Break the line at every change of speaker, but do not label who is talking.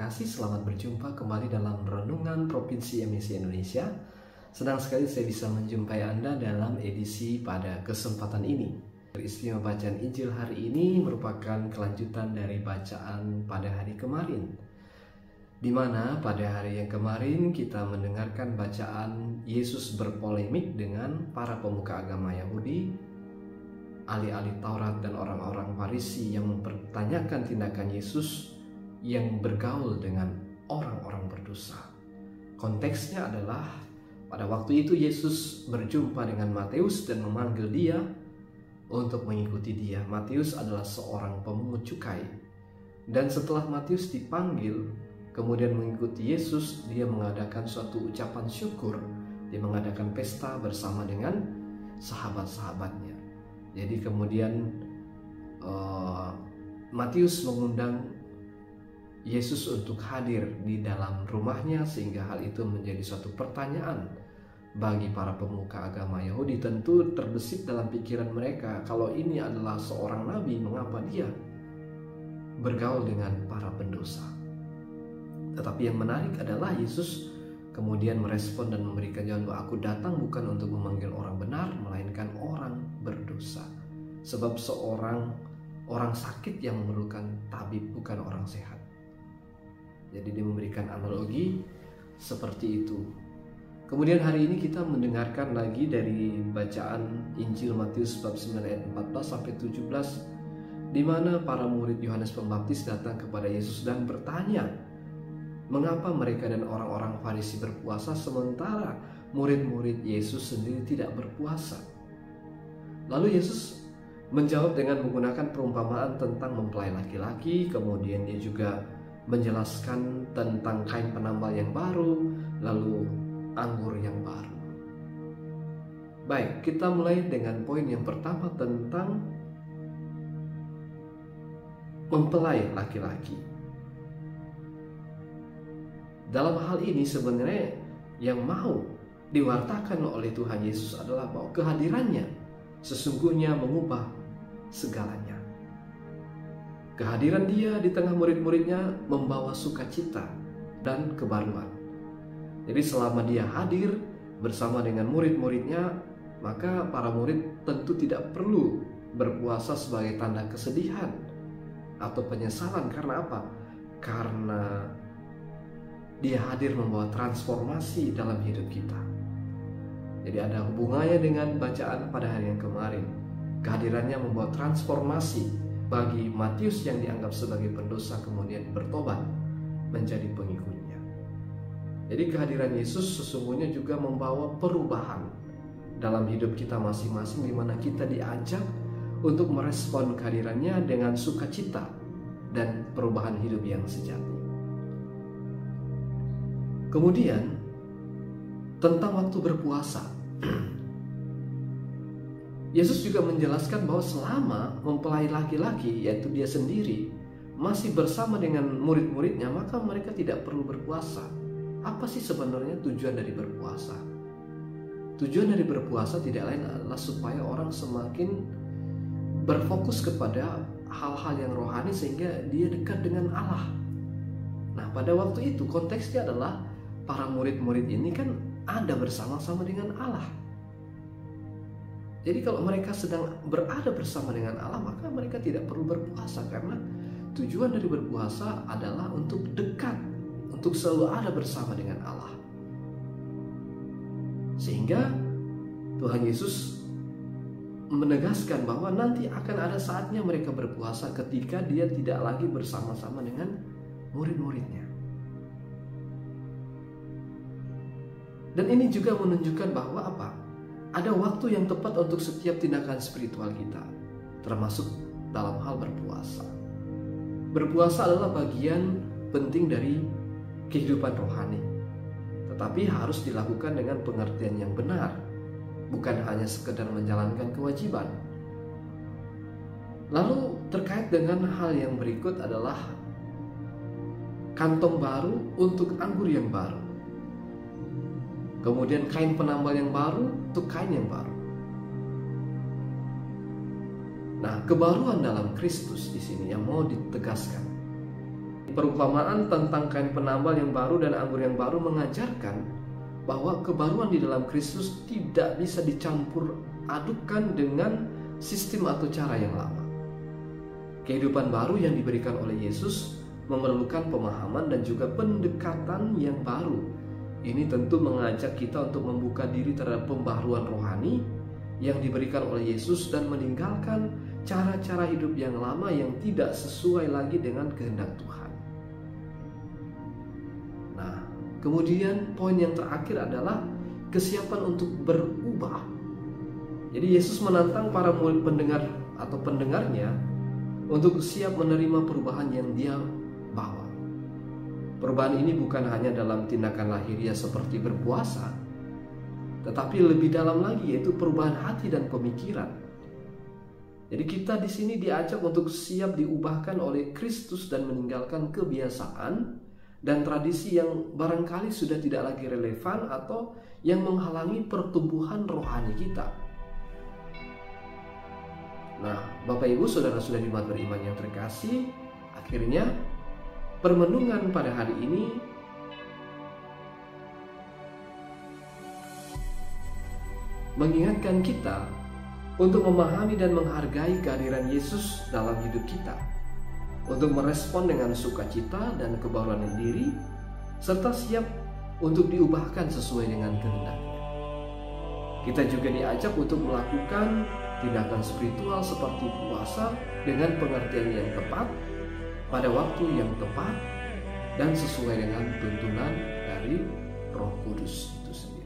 terkasih, selamat berjumpa kembali dalam Renungan Provinsi MIC Indonesia. Senang sekali saya bisa menjumpai Anda dalam edisi pada kesempatan ini. Istimewa bacaan Injil hari ini merupakan kelanjutan dari bacaan pada hari kemarin, di mana pada hari yang kemarin kita mendengarkan bacaan Yesus berpolemik dengan para pemuka agama Yahudi, ahli-ahli Taurat dan orang-orang Farisi yang mempertanyakan tindakan Yesus yang bergaul dengan orang-orang berdosa. Konteksnya adalah pada waktu itu Yesus berjumpa dengan Matius dan memanggil dia untuk mengikuti dia. Matius adalah seorang pemungut cukai, dan setelah Matius dipanggil kemudian mengikuti Yesus, dia mengadakan suatu ucapan syukur. Dia mengadakan pesta bersama dengan sahabat-sahabatnya. Jadi kemudian Matius mengundang Yesus untuk hadir di dalam rumahnya, sehingga hal itu menjadi suatu pertanyaan bagi para pemuka agama Yahudi. Tentu terbesit dalam pikiran mereka, kalau ini adalah seorang nabi, mengapa dia bergaul dengan para pendosa? Tetapi yang menarik adalah Yesus kemudian merespon dan memberikan jawaban bahwa aku datang bukan untuk memanggil orang benar, melainkan orang berdosa. Sebab orang sakit yang memerlukan tabib, bukan orang sehat. Jadi dia memberikan analogi seperti itu. Kemudian hari ini kita mendengarkan lagi dari bacaan Injil Matius bab 9 ayat 14 sampai 17, di mana para murid Yohanes Pembaptis datang kepada Yesus dan bertanya, mengapa mereka dan orang-orang Farisi berpuasa sementara murid-murid Yesus sendiri tidak berpuasa? Lalu Yesus menjawab dengan menggunakan perumpamaan tentang mempelai laki-laki. Kemudian dia juga menjelaskan tentang kain penambal yang baru, lalu anggur yang baru. Baik, kita mulai dengan poin yang pertama tentang mempelai laki-laki. Dalam hal ini sebenarnya yang mau diwartakan oleh Tuhan Yesus adalah bahwa kehadirannya sesungguhnya mengubah segalanya. Kehadiran dia di tengah murid-muridnya membawa sukacita dan kebaruan. Jadi selama dia hadir bersama dengan murid-muridnya, maka para murid tentu tidak perlu berpuasa sebagai tanda kesedihan atau penyesalan. Karena apa? Karena dia hadir membawa transformasi dalam hidup kita. Jadi ada hubungannya dengan bacaan pada hari yang kemarin. Kehadirannya membawa transformasi bagi Matius yang dianggap sebagai pendosa, kemudian bertobat menjadi pengikutnya. Jadi kehadiran Yesus sesungguhnya juga membawa perubahan dalam hidup kita masing-masing, di mana kita diajak untuk merespon kehadirannya dengan sukacita dan perubahan hidup yang sejati. Kemudian tentang waktu berpuasa, Yesus juga menjelaskan bahwa selama mempelai laki-laki, yaitu dia sendiri, masih bersama dengan murid-muridnya, maka mereka tidak perlu berpuasa. Apa sih sebenarnya tujuan dari berpuasa? Tujuan dari berpuasa tidak lain adalah supaya orang semakin berfokus kepada hal-hal yang rohani sehingga dia dekat dengan Allah. Nah, pada waktu itu konteksnya adalah para murid-murid ini kan ada bersama-sama dengan Allah. Jadi kalau mereka sedang berada bersama dengan Allah, maka mereka tidak perlu berpuasa, karena tujuan dari berpuasa adalah untuk dekat, untuk selalu ada bersama dengan Allah. Sehingga Tuhan Yesus menegaskan bahwa nanti akan ada saatnya mereka berpuasa ketika dia tidak lagi bersama-sama dengan murid-muridnya. Dan ini juga menunjukkan bahwa apa? Ada waktu yang tepat untuk setiap tindakan spiritual kita, termasuk dalam hal berpuasa. Berpuasa adalah bagian penting dari kehidupan rohani, tetapi harus dilakukan dengan pengertian yang benar, bukan hanya sekedar menjalankan kewajiban. Lalu terkait dengan hal yang berikut adalah kantong baru untuk anggur yang baru. Kemudian kain penambal yang baru untuk kain yang baru. Nah, kebaruan dalam Kristus di sini yang mau ditegaskan Perumpamaan tentang kain penambal yang baru dan anggur yang baru mengajarkan bahwa kebaruan di dalam Kristus tidak bisa dicampur adukkan dengan sistem atau cara yang lama. Kehidupan baru yang diberikan oleh Yesus memerlukan pemahaman dan juga pendekatan yang baru. Ini tentu mengajak kita untuk membuka diri terhadap pembaharuan rohani yang diberikan oleh Yesus dan meninggalkan cara-cara hidup yang lama yang tidak sesuai lagi dengan kehendak Tuhan. Nah, kemudian poin yang terakhir adalah kesiapan untuk berubah. Jadi Yesus menantang para murid pendengar atau pendengarnya untuk siap menerima perubahan yang dia bawa. Perubahan ini bukan hanya dalam tindakan lahiriah seperti berpuasa, tetapi lebih dalam lagi, yaitu perubahan hati dan pemikiran. Jadi kita di sini diajak untuk siap diubahkan oleh Kristus dan meninggalkan kebiasaan dan tradisi yang barangkali sudah tidak lagi relevan atau yang menghalangi pertumbuhan rohani kita. Nah, Bapak Ibu, saudara-saudari jemaat beriman yang terkasih, akhirnya permenungan pada hari ini mengingatkan kita untuk memahami dan menghargai kehadiran Yesus dalam hidup kita, untuk merespon dengan sukacita dan kebaruan diri, serta siap untuk diubahkan sesuai dengan kehendak-Nya. Kita juga diajak untuk melakukan tindakan spiritual seperti puasa dengan pengertian yang tepat, pada waktu yang tepat, dan sesuai dengan tuntunan dari Roh Kudus itu sendiri.